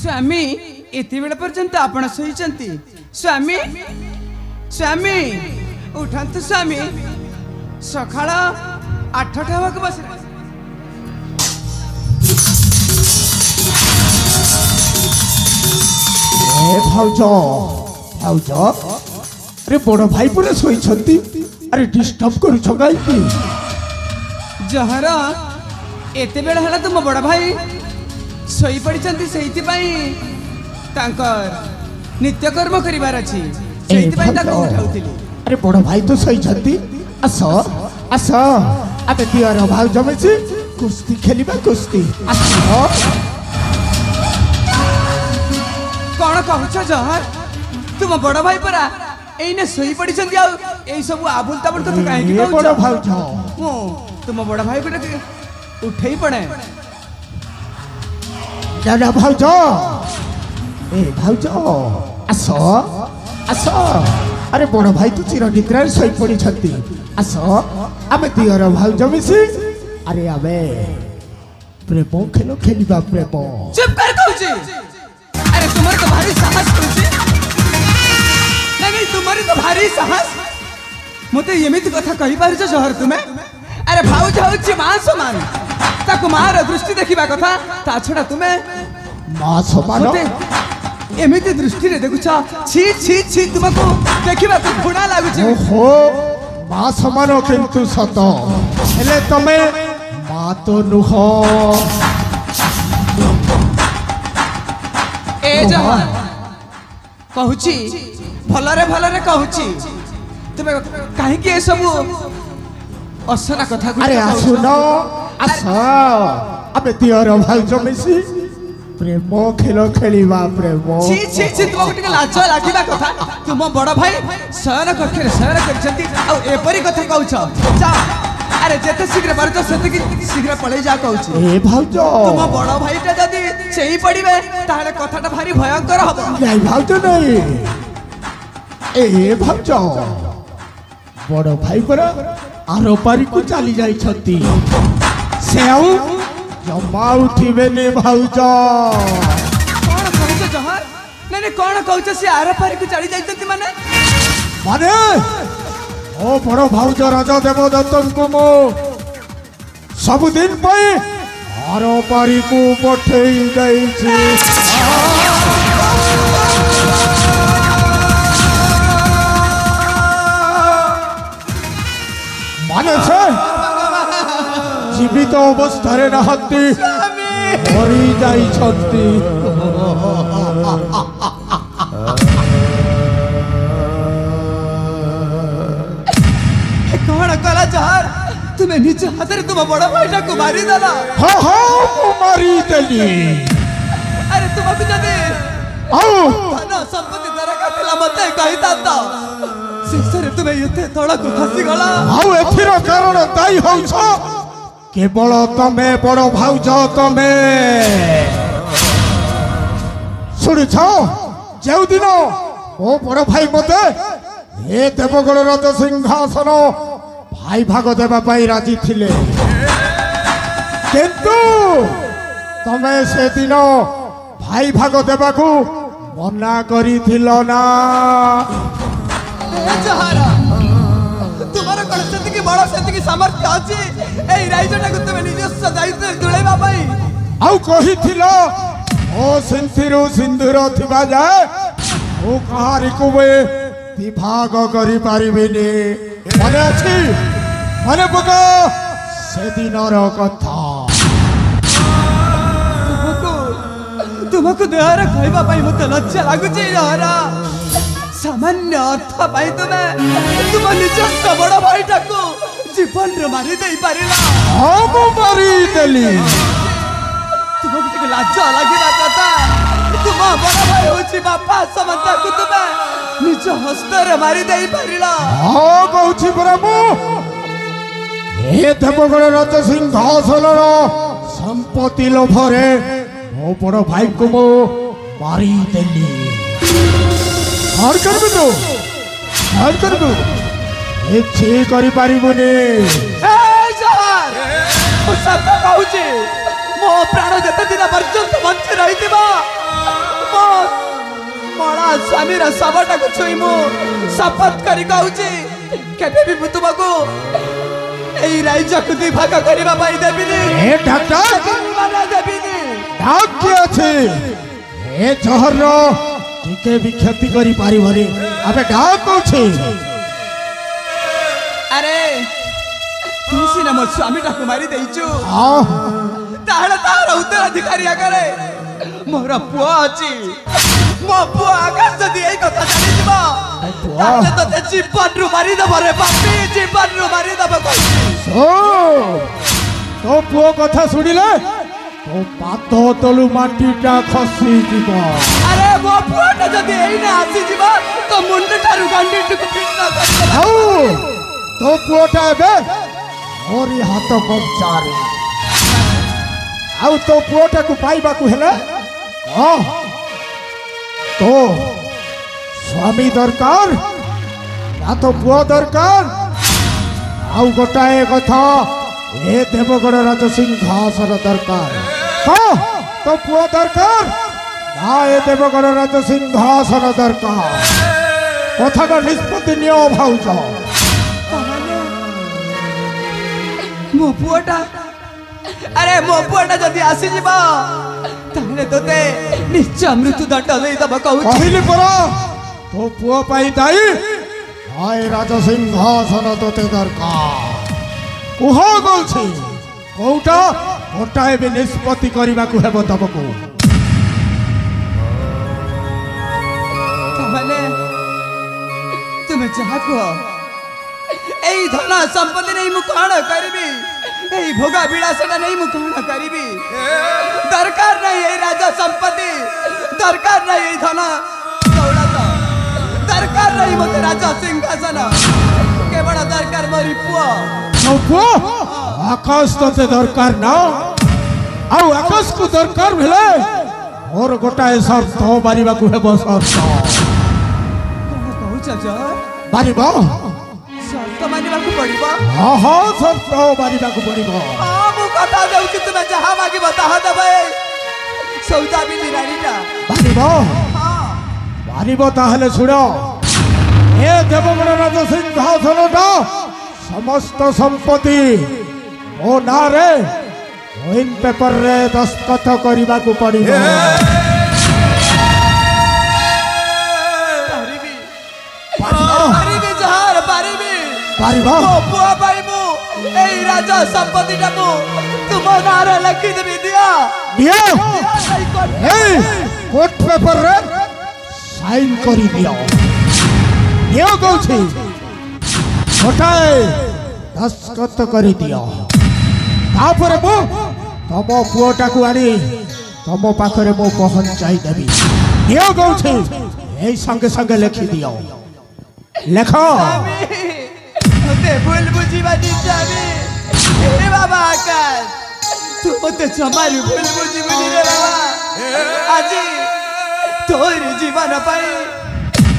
स्वामी एते बेला पर्यंत आपण सोईचंती स्वामी स्वामी उठंतु स्वामी सकाळ 8टा हवाक बस भाउज भाउज अरे बड़ भाई पूरा सोईछंती अरे डिस्टर्ब करूछ गाई की जहर एते बेला हला तुम बड़ भाई सोई पड़िचंती सेहिति पई तांकर नित्य कर्म करिवार अछि सेहिति पई ताको उठाउतिली अरे बड़ भाई तो सोईछंती आस आस आबे दियर भाउज मिसी कुश्ती खेलिबा कुश्ती आस कौन कहूछ जहर तुम बड़ भाई परा एने सोई पड़िचंती आ एई सब आबुल ताबुल कथा काहे की कहूछ बड़ भाउज मो तुम बड़ भाई को उठेई पड़े दादा भाउज ए भाउज आस आस अरे बड़ भाई तो चिर निद्रा सोई पड़ी छथि आस आबे दियर भाउज मिसी अरे आबे प्रेम खेलो खेलिबा प्रेम चुप कर कहूची अरे तुम्हारे तो भारी साहस कहूची नहीं तुम्हारी तो भारी साहस मते एमिति कथा कहि पारिछ जहर तुमे अरे भाउज होची मां समान ताको मार दृष्टि देखिबा कथा ता छडा तुमे मां समान एमिति दृष्टि रे देखुछ छी छी छी तुमको देखिबा तो घुणा लागुछ ओहो मां समान किंतु सत हेले तमे मां तो नुह ए जहर कहूची भलरे कहूची तुमे काहे कि ए सब असना कथा अरे आसुन आस अबे दियर भाउज मिसी प्रेम खेल खेलिबा प्रेम छी छी छी तुमको टिके लाज लागिबा कथा तुम बड़ भाई शयन कक्षे शयन करछंती आ एपरी कथा कहूछ जा अरे जेते शीघ्र पारछ सेते कि शीघ्र पळै जा कहूछ ए भाउज तुम बड़ भाईटा जदी सेही पड़िबे ताले कथाटा भारी भयंकर हबो नहीं भाउज नहीं ए भाउज बड़ भाई परा आरो पारी को चली जाई छती सेउ जमा उठिबे ने भाउज कोन कहूछ जहर नहीं कोन कहूछ से आरो पारी को चली जाईतती माने माने ओ बड़ भाउज राजा देवदत्तन को मो सब दिन पे आरो पारी को पठेई जाई छी माने से जीवित अवस्था रे नहती मरी जाई छती कौन कला जहर तुम्हें निज हाथ रे तुम बड़ भाईटा को मारी देला हाँ हाँ को मारी देली अरे तुमको जदे ना संपत्ति दरा काटला मते कहि ताता शेषरे तुम्हें एते तळा को खसी गला आउ एथिर कारण दाई होउछ केवल तमे बड़ भाउज तमे सुनिछ जेउ दिन ओ बड़ भाई मते ए देवगण राज सिंहासन भाई भाग देबा पाई राजी थिले किंतु तमे से दिन भाई भाग देबा को मना करी थिलो ना जहरा तुम्हारा कण सेति की बड़ सेति की सामर्थ्य अछि एई राइजटा को तुमे निजस्व दायित्व तुळेबा पाई आउ कहि थिलो ओ सिंथिरु सिंधुर थिबा जाए ओ कहारी को वे विभाग करि पारिबेनी मने अछि मने पका से दिनर कथा तुमको देहरा कहबा पाई मते लज्जा लागुची जहरा सामान्य अर्थ पाई तुम निजस्व बड़ भाईटा को जीवन रे मारी दे पारिला हम मारी देली तुमको टिके लाज लागिला कथा तुम बड़ भाई होची बापा समंता को तुम निज हस्त रे मारी दे पारिला हां कहूची प्रभु हे देवगण राज सिंहासन संपत्ति लोभरे मो बड़ भाई को मो मारी देली हर करबे तो हर करबे एछे करि पारिबोनी ए जहर ओ सब कहूची मो प्राण जते दिन पर्यंत बंच रहितिबा स्वामी शवटा को छुई मु शपथ करी कहूची केबे भी मु तुमको एई राज्य को दुई भाग करबा पाई देबिनी। ए डॉक्टर माना देबिनी। डाक के अछि ए जहर टिके भी क्षति करी पारिबरे अबे डाक अछि। अरे तू सिना मो स्वामी टा को मारी देइछु हां ताहले तार उत्तराधिकारी आगरे मोर पुआ अछि मो पुआ आकाश जदि एई कथा जानि दिबा ताहले तो ते जीवन रु मारी दब रे बापी जीवन रु मारी दब कहछि। ओ तो पुओ कथा सुनिले तो पातो तलु माटीटा खसी जीव। अरे मो पुआ टा जदि एई ना आसी जीव तो मुंड ठारु गंडी टुकु पिटना कर हाउ तो पुओटा बे मोरी हाथ कब्जारे आउ तो पुओटा को पाइबा को हेले हां तो स्वामी दरकार या तो पुओ दरकार आउ गोटाए कथा ए देवगढ़ राज सिंहासन दरकार हां तो पुओ दरकार ना ए देवगढ़ राज सिंहासन दरकार कथा का निष्पत्ति नियो भाउज। मो पुआटा अरे मो पुआटा जदि आसी जीवा ताहले तोते निश्चय मृत्यु दंड देई दब कहू कहली परा तो पुओ पाई दाई हाय राज सिंहासन तोते दरकार कुह गलछि कोउटा गोटाए भी निष्पत्ति करबा को हेबो तबको तमने तुमे जहा को एई धन संपत्ति नहीं मु कौन करबी एई भोगा विलासटा नहीं मु कौन करबी दरकार नहीं एई राजा संपत्ति दरकार नहीं एई धन दौलत दरकार नहीं मते राजा सिंहासन केवल दरकार मरी पुआ तो पुओ आकाश तोते दरकार ना आउ आकाश को दरकार भेले और गोटाए शर्त मारिबा को हेबो शर्त कहू चाचा मारिबो शर्त मानिबा को पड़िबो हां हां शर्त मारिबा को पड़िबो हां मु कथा देउछि तुमे जहा मागिबो ताहा देबे सौदा भी निराणीटा मारिबो हां मारिबो ताहले सुनो ए देवगढ़ राज सिंहासनटा समस्त संपत्ति ओ ना रे ओइन पेपर रे दस्तखत करबा को पड़िबो पारिबी जहार पारिबी पारिबो मो पुआ पाइबो एई राजा संपत्ति टाको तुम नारे लिखि देबी दिया दियो ए कोर्ट पेपर रे साइन करी दियो दियो कहछि गोटाए दस्तखत करी दियो तापर मु तम पुओटा को आनी तम पाखरे मु पहुंचाई देबी दियो कहछि एई संगे संगे लिखि दियो लेखो ते भूल बुझीबा दिजाबी ए बाबा आकाश तू मते जमारी भूल बुझीबी रे बाबा आजी तोर जीवन पाई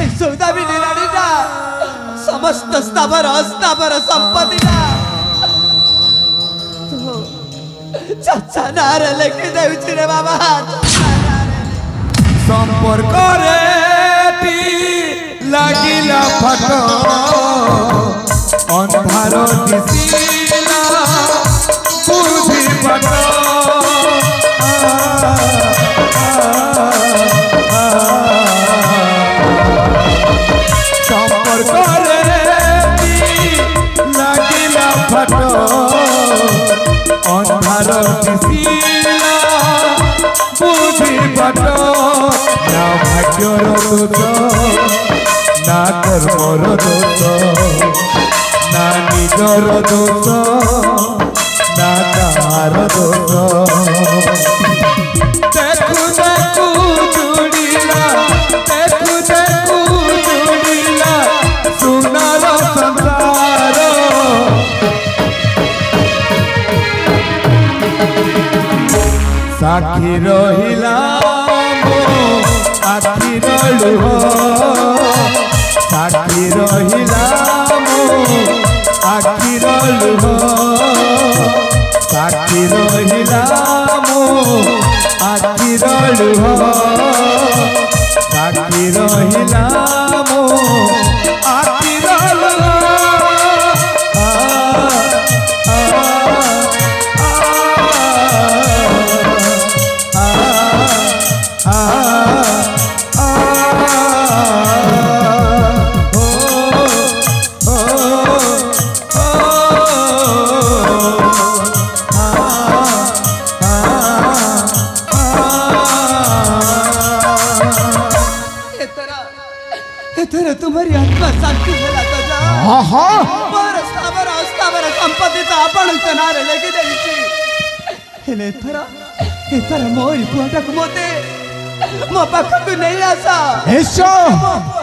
ए सौदा भी निराणीटा समस्त स्थावर संपत्तिटा तो चाचा नारे लेके देउछि रे बाबा संपर्क रे লাগিলা ফট অন্ধার দিশিলা বুঝি পট সম্পর্ক রে লাগিলা ফট অন্ধার দিশিলা বুঝি পট না ভাগ্যর দোষ না কর্মর দোষ না নিজর দোষ না কাহার দোষ দেখু দেখু জুড়িলা দেখু দেখু জুড়িলা সোনার সংসার সাক্ষী রহিলা আখির লুহ সাক্ষী রহিলাম আখির লুহ সাক্ষী রহিলাম আখির লুহ সাক্ষী রহিলাম एथर तुम्हारी आत्मा शांति होला तो जा आहा पर स्थावर संपत्ति तो आपण तनार लेके जाईची हेले एथर मोर पुआटा को मोते मो पाखकु नहीं आसा निश्चय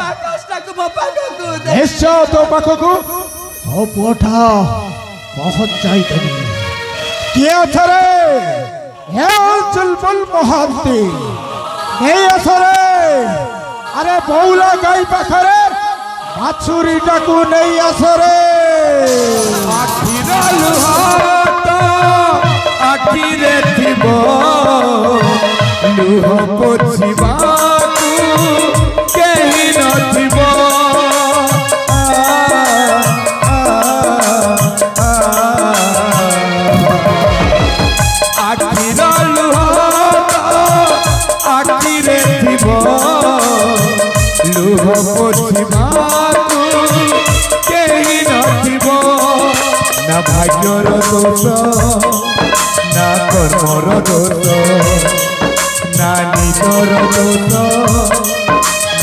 आकाशटा को मो पाखकु दे निश्चय तो पाखकु तो पुआटा पहुंच जाइतनी किए थरे हे चुलबुल महांती नहीं असरे अरे बहुला गाई पाखरे बाछुरी टाकू नहीं असरे ଆଖିର ଲୁହ ଆଖିରେ ଥିବ ଲୁହ ପୋଛିବାକୁ କେହି ନଥିବ ଆଖିର ଲୁହ ଆଖିରେ ଥିବ ଲୁହ ପୋଛିବାକୁ କେହି ନଥିବ ନା ଭାଗ୍ୟର ଦୋଷ ନା କର୍ମର ଦୋଷ ନା ନିଜର ଦୋଷ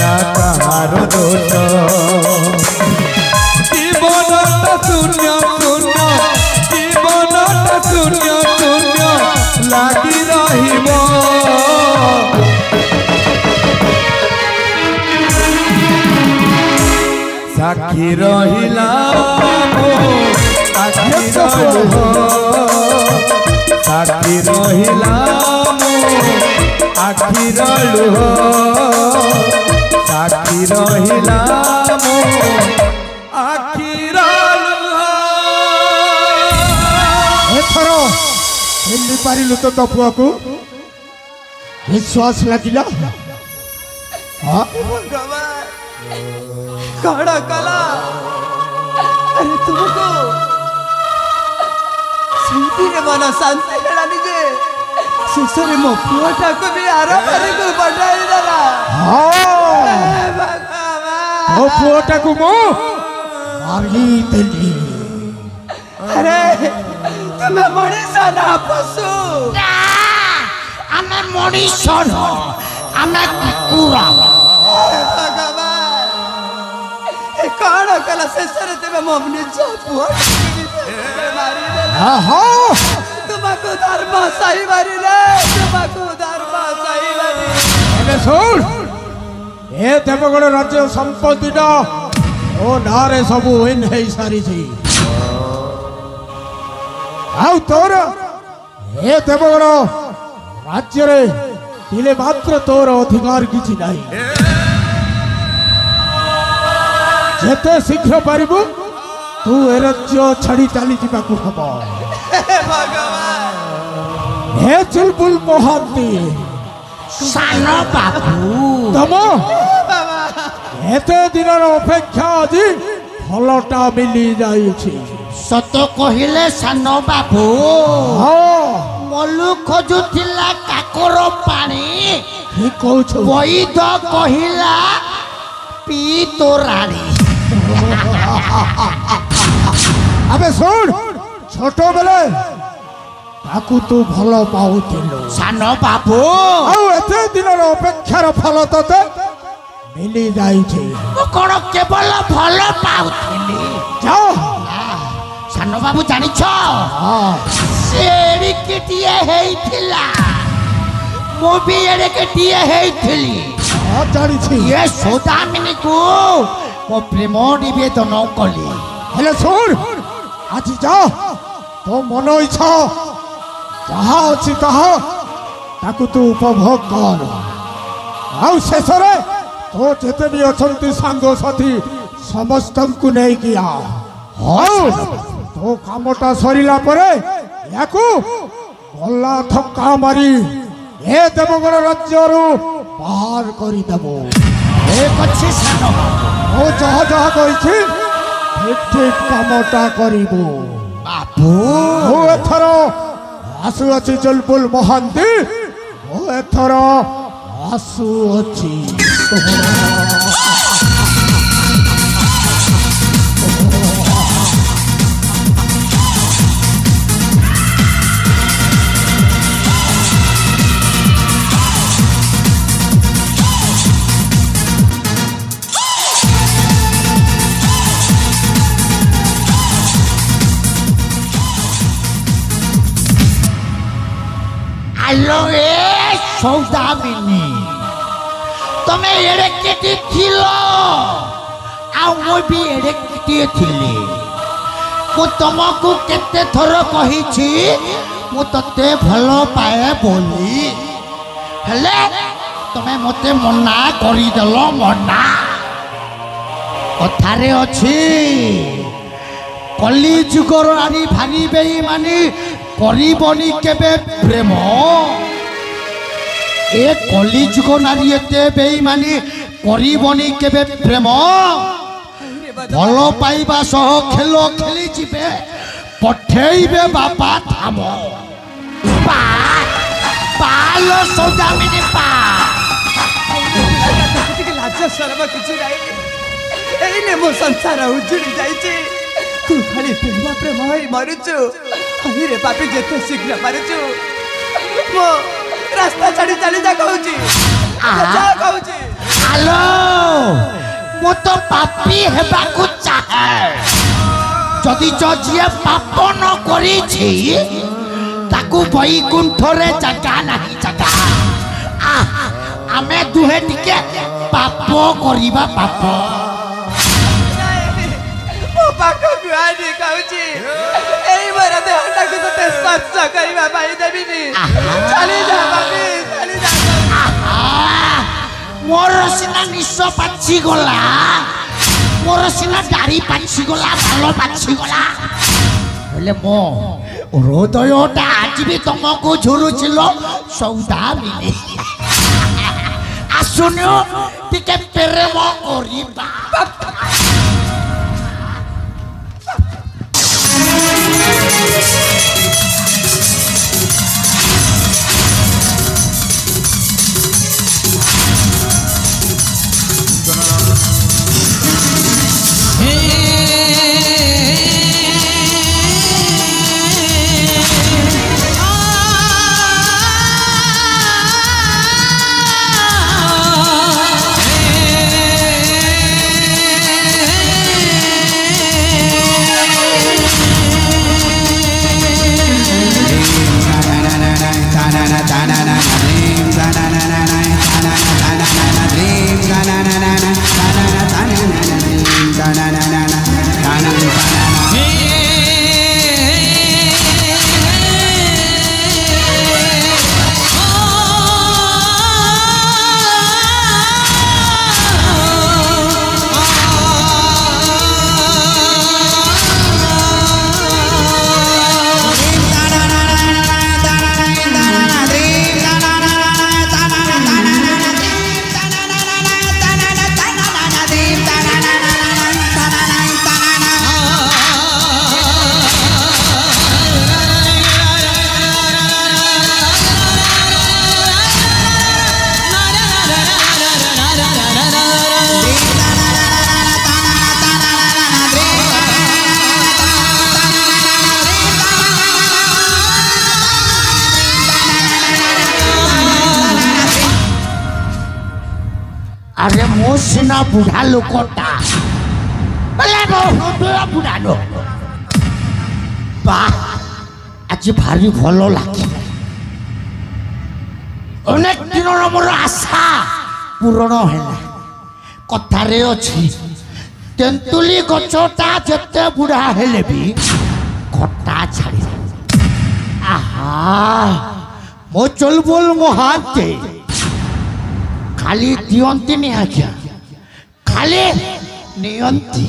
ନା କାହାର ଦୋଷ ଜୀବନଟା ଶୂନ୍ୟ ଶୂନ୍ୟ ଜୀବନଟା ଶୂନ୍ୟ ଶୂନ୍ୟ ଲାଗି ରହିବ ସାକ୍ଷୀ ରହିଲା ମୋ ଆଖିର ଲୁହ ସାକ୍ଷୀ ରହିଲା ମୋ ଆଖିର ଲୁହ ସାକ୍ଷୀ ରହିଲା ମୋ ଆଖିର ଲୁହ ଏଥର ଏମିତି ପାରିଲୁ ତ ପୁଅକୁ विश्वास लगिला हाँ कड़ा कला अरे तुमको शांति रे मना शांति हेला निजे शेषरे मो पुआटा को भी आरा पारे को बढ़ाई देला हाँ भगवान वो पुआटा को मो मारी देली अरे तुम्हें मनीषा ना पशु आमे मनीषा न आमे कुकुरा भगवान ए कड़ा कला शेषरे तेरे मो निज पुआटा मारी देला हाँ तुमको धर्म सही मारी ले तुमको धर्म सही मारी अरे सुन ए देवगढ़ राज्य संपत्ति टा ओ नारे सबु इन है सारी थी आउ तोर ए देवगढ़ राज्य रे तिले मात्र तोर अधिकार किछि नाही जेते शीघ्र पारिबु तू ए राज्य छाड़ी चली जिबाकू हबो भगवान हे चुलबुल महांती सान बाबू तम एते दिनर अपेक्षा आज फलटा मिली जाइछि सत कहिले सान बाबू हाँ मलु खोजुथिला काकर पानी ही कहू वैद कहिला पी तो रानी अबे सुन छोट बेले ताकू तू भल पाउथिलु सान बाबू आउ एते दिनर अपेक्षार फल तते मिली जाइछि मु कोन केवल भल पाउथिली जा सान बाबू जानिछ हाँ सेड़ी केटिए हेइथिला मु भी एड़े केटिए हेइथिली हाँ जानिछि ये सोदामिनी को मो प्रेम निवेदन कली हेले सुन आज जा तो मन इच्छा जहाँ अच्छी ताहा ताकू तू उपभोग कर आउ शेषरे तो जेते भी अछंती सांग साथी समस्त को नहीं किया आउ तो कामटा सरिला परे याकू गला थक्का मारी ए देवगढ़ राज्यरू बाहर करी देबो एक अच्छी सान बाबू ओ जहा जहा कहिछि ठीक ठीक कामटा करिबो बाबू ओ एथर आसु अछि चुलबुल महांती ओ एथर आसु अछि আলো এ সৌদামিনী তুমি এড়ে কেটে ছিল ଆଉ ମୁଁ ବି ଏଡ଼େ କେଟିଏ ଥିଲି ମୁଁ ତମକୁ କେତେ ଥର କହିଛି ମୁଁ ତତେ ଭଲ ପାଏ ବୋଲି ହେଲେ ତମେ ମୋତେ ମନା କରିଦେଲ ମନା କଥାରେ ଅଛି କଲି ଯୁଗର ନାରୀ ଭାରି ବେଇମାନି କରିବନି କେବେ ପ୍ରେମ ଏ କଲି ଯୁଗ ନାରୀ ଏତେ ବେଇମାନି କରିବନି କେବେ ପ୍ରେମ ଭଲ ପାଇବା ସହ ଖେଳ ଖେଳି ଯିବେ ପଠେଇବେ ବାପା ଧାମ ପାଲ ସୌଦାମିନୀ ପା ଲାଜ ସରବ କିଛି ନାହିଁ ଏଇନେ ମୋ ସଂସାର ଉଜୁଡ଼ି ଯାଇଛି ତୁ ଖାଲି ପ୍ରେମ ପ୍ରେମ ହେଇ ମରୁଛୁ ହଇରେ ପାପି ଯେତେ ଶୀଘ୍ର ମାରୁଛୁ ମୋ ରାସ୍ତା ଛାଡ଼ି ଚାଲି ଯା କହୁଛି କହୁଛି ଆଲୋ ମୁଁ ତ ପାପୀ ହେବାକୁ ଚାହେଁ ଯଦି ଯିଏ ପାପ ନ କରିଛି ତାକୁ ବୈକୁଣ୍ଠରେ ଜାଗା ନାହିଁ ଜାଗା ଆମେ ଦୁହେଁ ଟିକେ ପାପ କରିବା ପାପ ମୋ ପାଖକୁ ଆଣି କହୁଛି ଏଇ ମୋର ଦେହଟାକୁ ତତେ ସ୍ପର୍ଶ କରିବା ପାଇଁ ଦେବିନି ଚାଲି ଯା ବାପି ଚାଲି ଯା ମୋର ସିନା ନିଶ ପାଚିଗଲା ମୋର ସିନା ଦାଢ଼ି ପାଚିଗଲା ବାଲ ପାଚିଗଲା ହେଲେ ମୋ ହୃଦୟଟା ଆଜି ବି ତମକୁ ଝୁରୁছিল ସୌଦାମିନୀ ଆସୁନୁ ଟିକେ ପ୍ରେମ କରିବା अरे मो सिना बुढ़ा लोकटा बोले मो हृदय बुढ़ा लो बा आज भारी भलो लागे अनेक दिन मोर आशा पूरण है कथारे अच्छी तेंतुली गछटा जेते बुढ़ा हेले भी खटा छाड़ी आहा मो चलबोल महाते खाली दियंती नहीं आज्ञा खाली नियंती